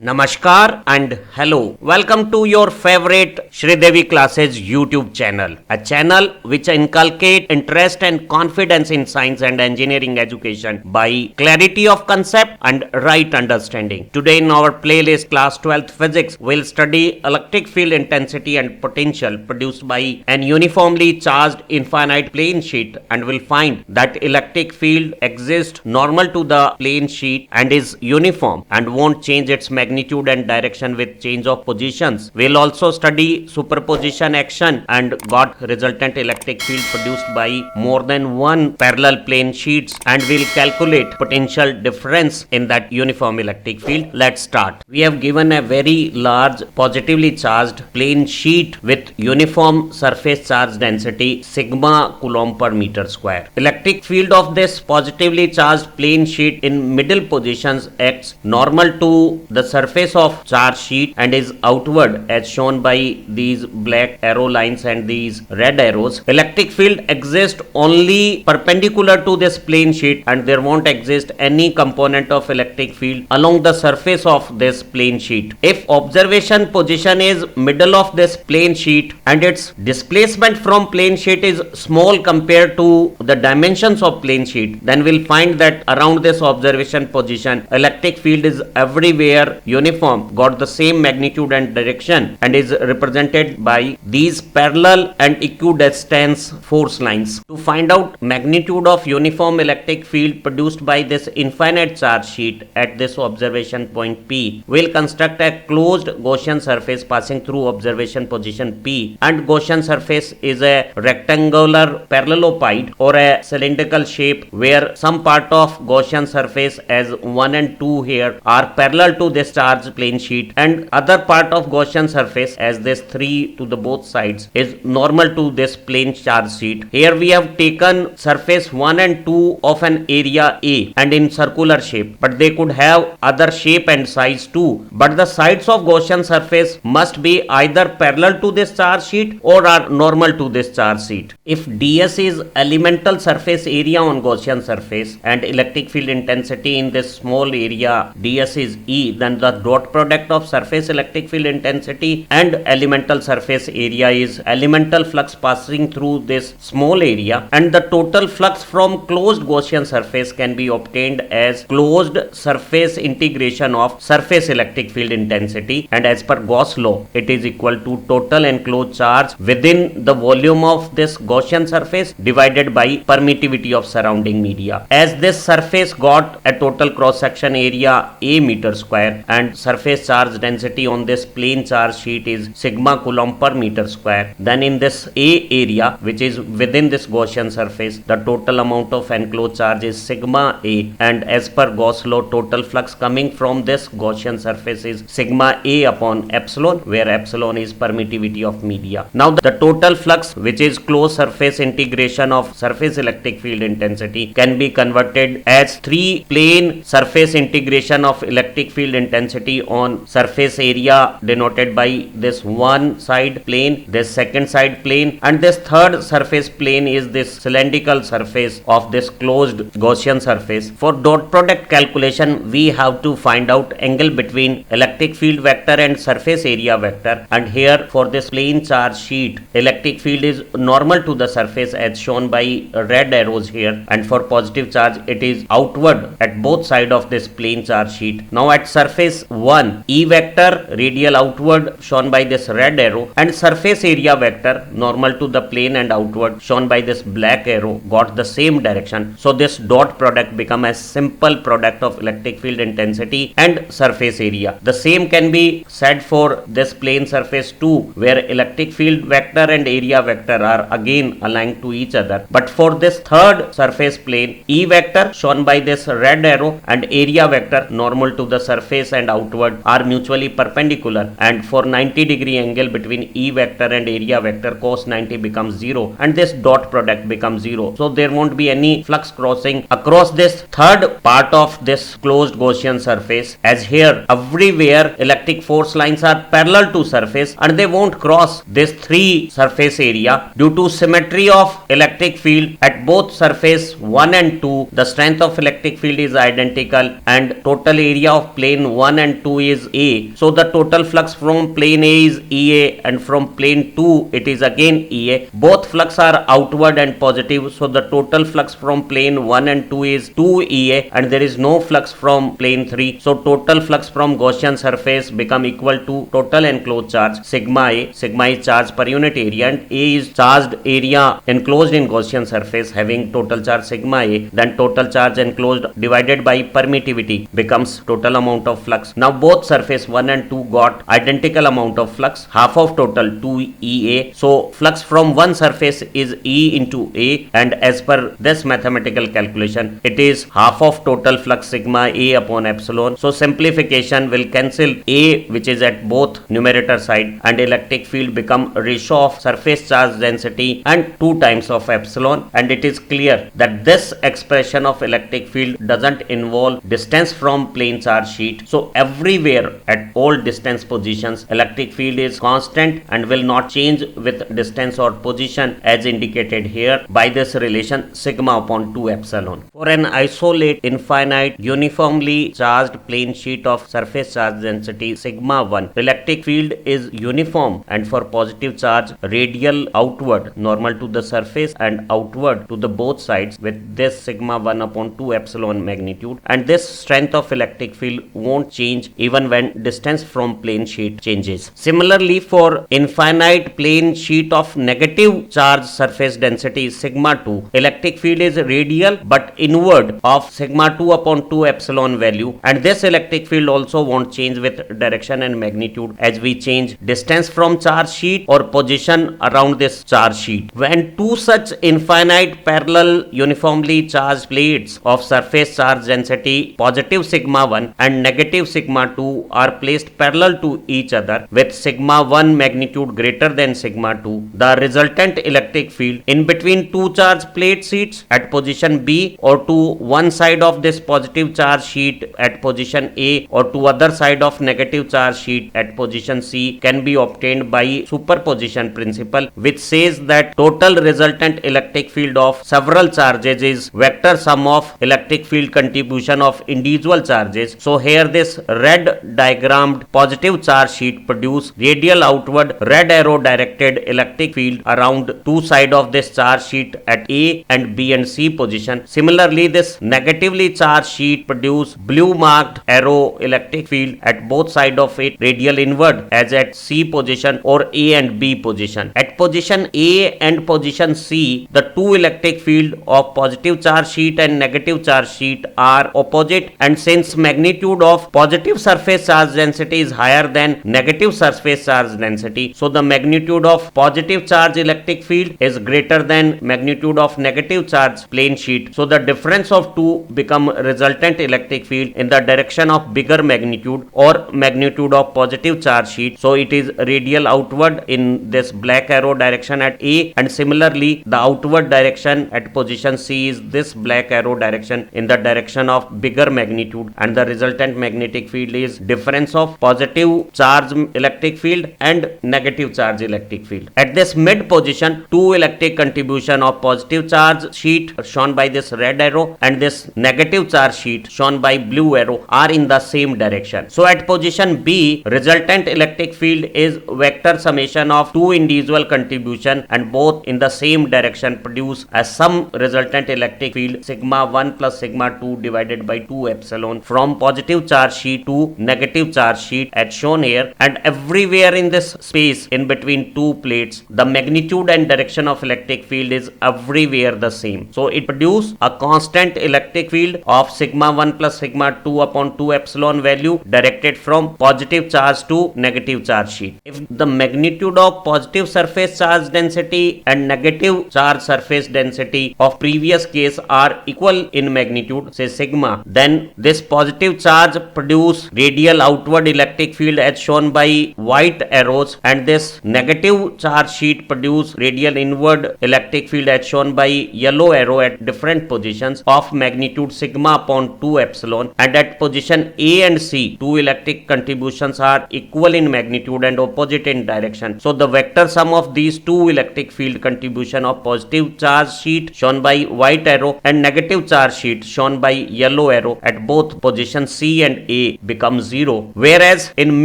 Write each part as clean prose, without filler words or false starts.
Namaskar and hello. Welcome to your favorite Shridevi Classes YouTube channel, a channel which inculcates interest and confidence in science and engineering education by clarity of concept and right understanding. Today in our playlist class 12th physics, we'll study electric field intensity and potential produced by an uniformly charged infinite plane sheet, and we'll find that electric field exists normal to the plane sheet and is uniform and won't change its magnitude and direction with change of positions. We'll also study superposition action and got resultant electric field produced by more than one parallel plane sheets, and we'll calculate potential difference in that uniform electric field. Let's start. We have given a very large positively charged plane sheet with uniform surface charge density sigma coulomb per meter square. Electric field of this positively charged plane sheet in middle positions acts normal to the surface of charge sheet and is outward as shown by these black arrow lines and these red arrows. Electric field exists only perpendicular to this plane sheet and there won't exist any component of electric field along the surface of this plane sheet. If observation position is middle of this plane sheet and its displacement from plane sheet is small compared to the dimensions of plane sheet, then we'll find that around this observation position electric field is everywhere uniform, got the same magnitude and direction, and is represented by these parallel and equidistant force lines. To find out magnitude of uniform electric field produced by this infinite charge sheet at this observation point P, we'll construct a closed Gaussian surface passing through observation position P, and Gaussian surface is a rectangular parallelepiped or a cylindrical shape where some part of Gaussian surface as 1 and 2 here are parallel to this charge plane sheet, and other part of Gaussian surface as this 3 to the both sides is normal to this plane charge sheet. Here we have taken surface 1 and 2 of an area A and in circular shape, but they could have other shape and size too, but the sides of Gaussian surface must be either parallel to this charge sheet or are normal to this charge sheet. If ds is elemental surface area on Gaussian surface and electric field intensity in this small area ds is E, then the dot product of surface electric field intensity and elemental surface area is elemental flux passing through this small area, and the total flux from closed Gaussian surface can be obtained as closed surface integration of surface electric field intensity, and as per Gauss law it is equal to total enclosed charge within the volume of this Gaussian surface divided by permittivity of surrounding media. As this surface got a total cross section area A meter square and surface charge density on this plane charge sheet is sigma coulomb per meter square, then in this A area which is within this Gaussian surface the total amount of enclosed charge is sigma A, and as per Gauss law total flux coming from this Gaussian surface is sigma A upon epsilon, where epsilon is permittivity of media. Now the total flux, which is closed surface integration of surface electric field intensity, can be converted as 3 plane surface integration of electric field intensity on surface area denoted by this one side plane, this second side plane, and this third surface plane is this cylindrical surface of this closed Gaussian surface. For dot product calculation we have to find out angle between electric field vector and surface area vector, and here for this plane charge sheet electric field is normal to the surface as shown by red arrows here, and for positive charge it is outward at both sides of this plane charge sheet. Now at surface 1 E vector radial outward shown by this red arrow and surface area vector normal to the plane and outward shown by this black arrow got the same direction, so this dot product become a simple product of electric field intensity and surface area. The same can be said for this plane surface 2 where electric field vector and area vector are again aligned to each other, but for this third surface plane E vector shown by this red arrow and area vector normal to the surface and outward are mutually perpendicular, and for 90-degree angle between E vector and area vector cos 90 becomes 0 and this dot product becomes 0, so there won't be any flux crossing across this third part of this closed Gaussian surface, as here everywhere electric force lines are parallel to surface and they won't cross this 3 surface area due to symmetry of electric field at both surface 1 and 2. The strength of electric field is identical and total area of plane 1 1 and 2 is A. So the total flux from plane A is EA, and from plane 2 it is again EA. Both flux are outward and positive. So the total flux from plane 1 and 2 is 2 EA, and there is no flux from plane 3. So total flux from Gaussian surface become equal to total enclosed charge sigma A. Sigma is charge per unit area, and A is charged area enclosed in Gaussian surface having total charge sigma A. Then total charge enclosed divided by permittivity becomes total amount of flux. Now both surface 1 and 2 got identical amount of flux, half of total 2 EA. So flux from one surface is E into A, and as per this mathematical calculation it is half of total flux sigma A upon epsilon. So simplification will cancel A, which is at both numerator side, and electric field become ratio of surface charge density and 2 times of epsilon. And it is clear that this expression of electric field doesn't involve distance from plane charge sheet. So everywhere at all distance positions electric field is constant and will not change with distance or position, as indicated here by this relation sigma upon 2 epsilon. For an isolate infinite uniformly charged plane sheet of surface charge density sigma 1, electric field is uniform, and for positive charge radial outward normal to the surface and outward to the both sides with this sigma 1 upon 2 epsilon magnitude, and this strength of electric field won't change even when distance from plane sheet changes. Similarly, for infinite plane sheet of negative charge surface density sigma 2, electric field is radial but inward of sigma 2 upon 2 epsilon value, and this electric field also won't change with direction and magnitude as we change distance from charge sheet or position around this charge sheet. When two such infinite parallel uniformly charged plates of surface charge density positive sigma 1 and negative sigma 2 are placed parallel to each other with sigma 1 magnitude greater than sigma 2, the resultant electric field in between two charge plate sheets at position B or to one side of this positive charge sheet at position A or to other side of negative charge sheet at position C can be obtained by superposition principle, which says that total resultant electric field of several charges is vector sum of electric field contribution of individual charges. So here this red diagrammed positive charge sheet produce radial outward red arrow directed electric field around two sides of this charge sheet at A and B and C position. Similarly, this negatively charged sheet produce blue marked arrow electric field at both sides of it radial inward as at C position or A and B position. At position A and position C, the two electric field of positive charge sheet and negative charge sheet are opposite, and since magnitude of positive surface charge density is higher than negative surface charge density, so the magnitude of positive charge electric field is greater than magnitude of negative charge plane sheet. So the difference of two become resultant electric field in the direction of bigger magnitude or magnitude of positive charge sheet. So it is radial outward in this black arrow direction at A, and similarly the outward direction at position C is this black arrow direction in the direction of bigger magnitude, and the resultant magnetic field is difference of positive charge electric field and negative charge electric field. At this mid position, two electric contribution of positive charge sheet shown by this red arrow and this negative charge sheet shown by blue arrow are in the same direction. So at position B, resultant electric field is vector summation of two individual contribution and both in the same direction produce a sum resultant electric field sigma 1 plus sigma 2 divided by 2 epsilon from positive charge sheet to negative charge sheet as shown here, and everywhere in this space in between two plates the magnitude and direction of electric field is everywhere the same. So it produces a constant electric field of sigma 1 plus sigma 2 upon 2 epsilon value directed from positive charge to negative charge sheet. If the magnitude of positive surface charge density and negative charge surface density of previous case are equal in magnitude, say sigma, then this positive charge produce radial outward electric field as shown by white arrows, and this negative charge sheet produce radial inward electric field as shown by yellow arrow at different positions of magnitude sigma upon 2 epsilon, and at position A and C two electric contributions are equal in magnitude and opposite in direction. So the vector sum of these two electric field contribution of positive charge sheet shown by white arrow and negative charge sheet shown by yellow arrow at both position C and A A becomes 0, whereas in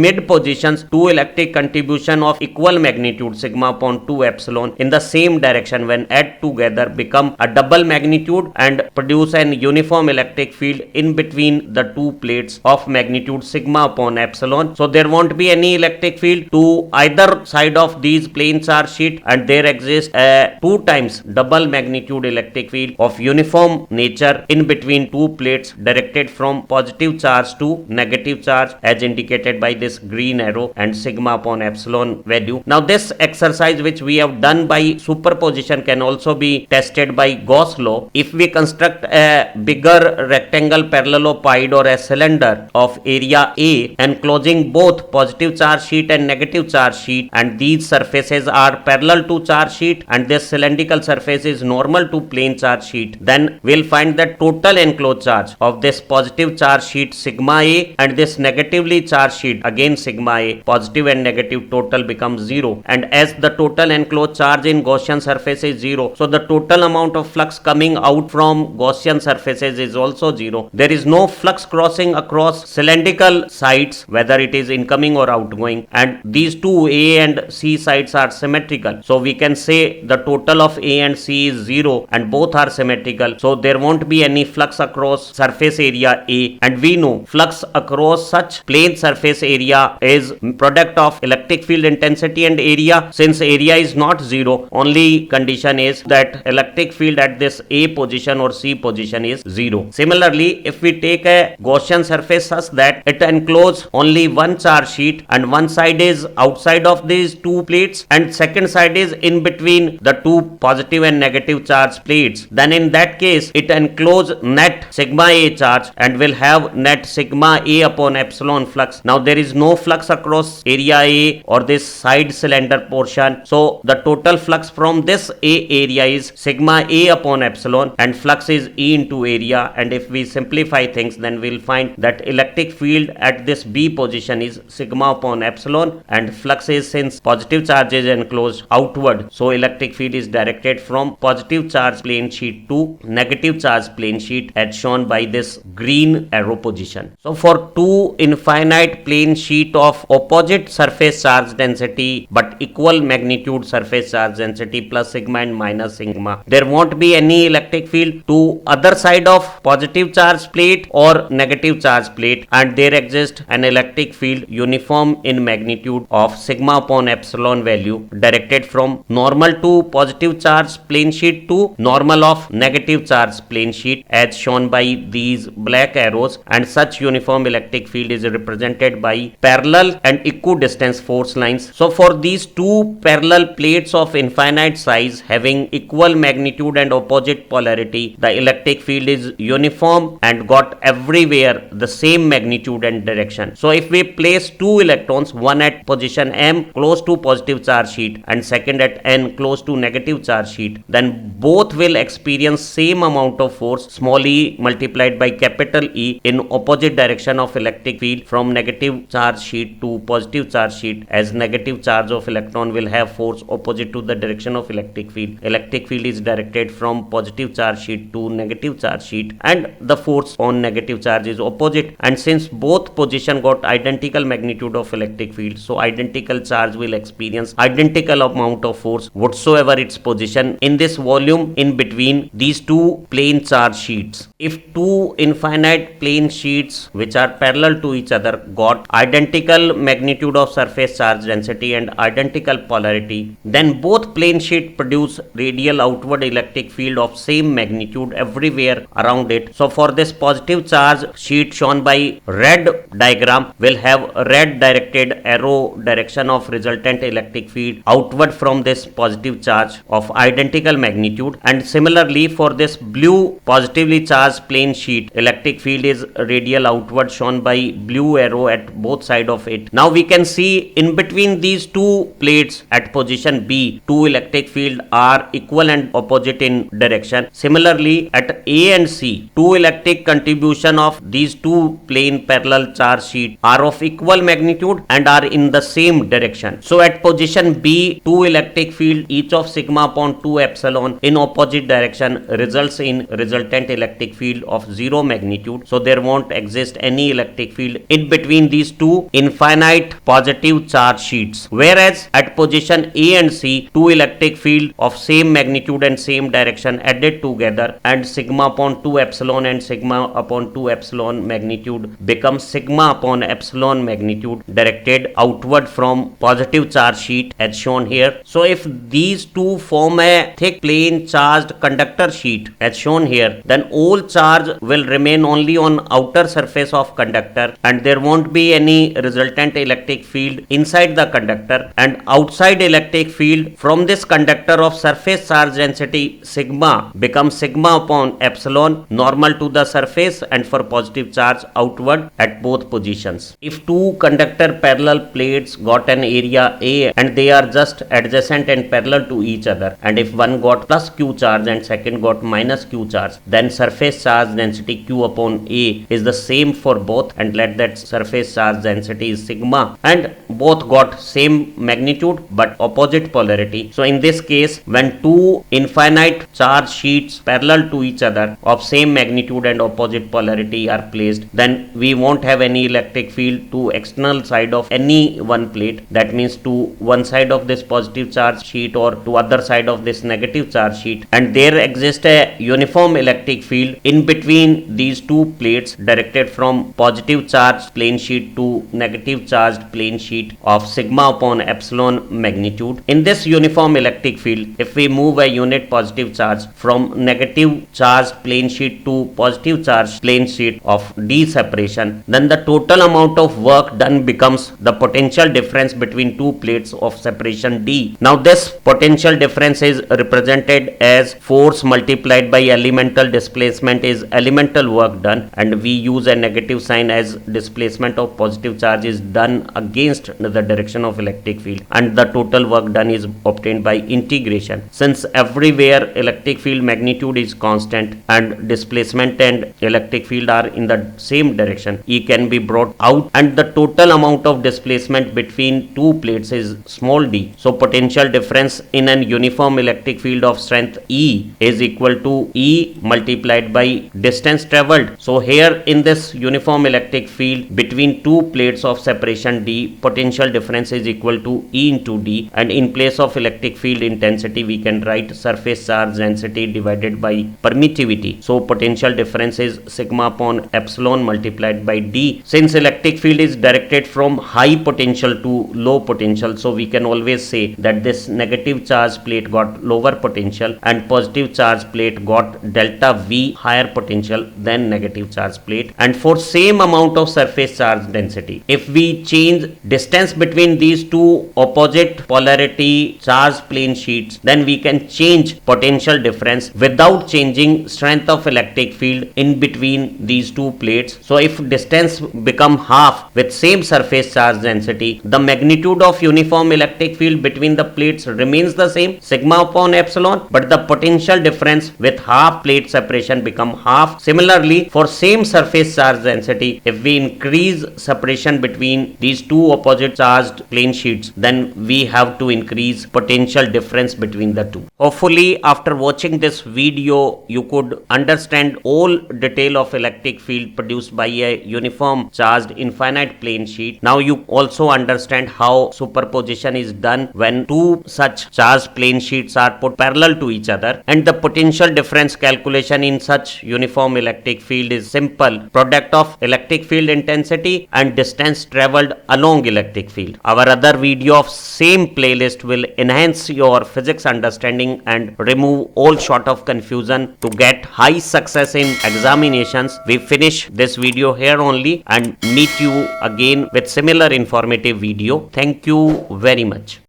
mid positions, two electric contribution of equal magnitude sigma upon 2 epsilon in the same direction when add together become a double magnitude and produce an uniform electric field in between the two plates of magnitude sigma upon epsilon. So there won't be any electric field to either side of these plane charge sheet, and there exists a 2 times double magnitude electric field of uniform nature in between two plates directed from positive charge to negative charge as indicated by this green arrow and sigma upon epsilon value. Now this exercise which we have done by superposition can also be tested by Gauss law. If we construct a bigger rectangle parallelepiped or a cylinder of area A enclosing both positive charge sheet and negative charge sheet, and these surfaces are parallel to charge sheet and this cylindrical surface is normal to plane charge sheet, then we'll find that total enclosed charge of this positive charge sheet sigma A and this negatively charged sheet again sigma A, positive and negative total becomes 0, and as the total enclosed charge in Gaussian surface is 0, so the total amount of flux coming out from Gaussian surfaces is also 0. There is no flux crossing across cylindrical sides whether it is incoming or outgoing, and these two A and C sides are symmetrical, so we can say the total of A and C is 0 and both are symmetrical, so there won't be any flux across surface area A, and we know flux across such plane surface area is product of electric field intensity and area. Since area is not 0, only condition is that electric field at this A position or C position is 0. Similarly, if we take a Gaussian surface such that it encloses only one charge sheet and one side is outside of these two plates and second side is in between the two positive and negative charge plates, then in that case it encloses net sigma A charge and will have net sigma A upon epsilon flux. Now there is no flux across area A or this side cylinder portion, so the total flux from this A area is sigma A upon epsilon and flux is E into area, and if we simplify things then we'll find that electric field at this B position is sigma upon epsilon and flux is, since positive charge is enclosed, outward, so electric field is directed from positive charge plane sheet to negative charge plane sheet as shown by this green arrow position. So for two infinite plane sheet of opposite surface charge density but equal magnitude surface charge density plus sigma and minus sigma, there won't be any electric field to other side of positive charge plate or negative charge plate, and there exists an electric field uniform in magnitude of sigma upon epsilon value directed from normal to positive charge plane sheet to normal of negative charge plane sheet as shown by these black arrows, and such uniform electric field is represented by parallel and equidistant force lines. So for these two parallel plates of infinite size having equal magnitude and opposite polarity, the electric field is uniform and got everywhere the same magnitude and direction. So if we place two electrons, one at position M close to positive charge sheet and second at N close to negative charge sheet, then both will experience same amount of force small e multiplied by capital E in opposite direction of electric field from negative charge sheet to positive charge sheet, as negative charge of electron will have force opposite to the direction of electric field. Electric field is directed from positive charge sheet to negative charge sheet and the force on negative charge is opposite, and since both position got identical magnitude of electric field, so identical charge will experience identical amount of force whatsoever its position in this volume in between these two plane charge sheets. If two infinite plane sheets which are parallel to each other got identical magnitude of surface charge density and identical polarity, then both plane sheet produce radial outward electric field of same magnitude everywhere around it. So for this positive charge sheet shown by red diagram will have red directed arrow direction of resultant electric field outward from this positive charge of identical magnitude, and similarly for this blue positively charged plane sheet electric field is radial outward shown by blue arrow at both sides of it. Now we can see in between these two plates at position B, two electric field are equal and opposite in direction. Similarly at A and C, two electric contribution of these two plane parallel charge sheet are of equal magnitude and are in the same direction. So at position B, two electric field each of sigma upon 2 epsilon in opposite direction results in resultant electric field of 0 magnitude. So there won't exist any electric field in between these two infinite positive charge sheets. Whereas at position A and C, two electric field of same magnitude and same direction added together, and sigma upon 2 epsilon and sigma upon 2 epsilon magnitude becomes sigma upon epsilon magnitude directed outward from positive charge sheet as shown here. So if these two form a thick plane charged conductor sheet as shown here, then all charge will remain only on outer surface of conductor and there won't be any resultant electric field inside the conductor, and outside electric field from this conductor of surface charge density sigma becomes sigma upon epsilon normal to the surface and for positive charge outward at both positions. If two conductor parallel plates got an area A and they are just adjacent and parallel to each other, and if one got plus q charge and second got minus q charge, then surface charge density q upon A is the same for both, and let that surface charge density is sigma, and both got same magnitude but opposite polarity. So in this case, when two infinite charge sheets parallel to each other of same magnitude and opposite polarity are placed, then we won't have any electric field to external side of any one plate. That means to one side of this positive charge sheet or to other side of this negative charge sheet, and there exists a uniform electric field in between these two plates directed from positive charged plane sheet to negative charged plane sheet of sigma upon epsilon magnitude. In this uniform electric field, if we move a unit positive charge from negative charged plane sheet to positive charged plane sheet of d separation, then the total amount of work done becomes the potential difference between two plates of separation d. Now this potential difference is represented as force multiplied by elemental displacement is elemental work done, and we use a negative sign as displacement of positive charge is done against the direction of electric field, and the total work done is obtained by integration. Since everywhere electric field magnitude is constant and displacement and electric field are in the same direction, E can be brought out and the total amount of displacement between two plates is small d. So potential difference in an uniform electric field of strength E is equal to E multiplied by distance traveled. So here in this uniform electric field between two plates of separation d, potential difference is equal to E into d, and in place of electric field intensity we can write surface charge density divided by permittivity. So potential difference is sigma upon epsilon multiplied by d. Since electric field is directed from high potential to low potential, so we can always say that this negative charge plate got lower potential and positive charge plate got delta V higher potential than negative charge plate. And for same amount of surface charge density, if we change distance between these two opposite polarity charge plane sheets, then we can change potential difference without changing strength of electric field in between these two plates. So if distance become half with same surface charge density, the magnitude of uniform electric field between the plates remains the same, sigma upon epsilon, but the potential difference with half plate separation become half. Similarly, for same surface charge density, if we increase separation between these two opposite charged plane sheets, then we have to increase potential difference between the two. Hopefully, after watching this video, you could understand all detail of electric field produced by a uniform charged infinite plane sheet. Now you also understand how superposition is done when two such charged plane sheets are put parallel to each other, and the potential difference calculation in such uniform electric field is simple product of electric field intensity and distance traveled along electric field. Our other video of same playlist will enhance your physics understanding and remove all sort of confusion to get high success in examinations. We finish this video here only and meet you again with similar informative video. Thank you very much.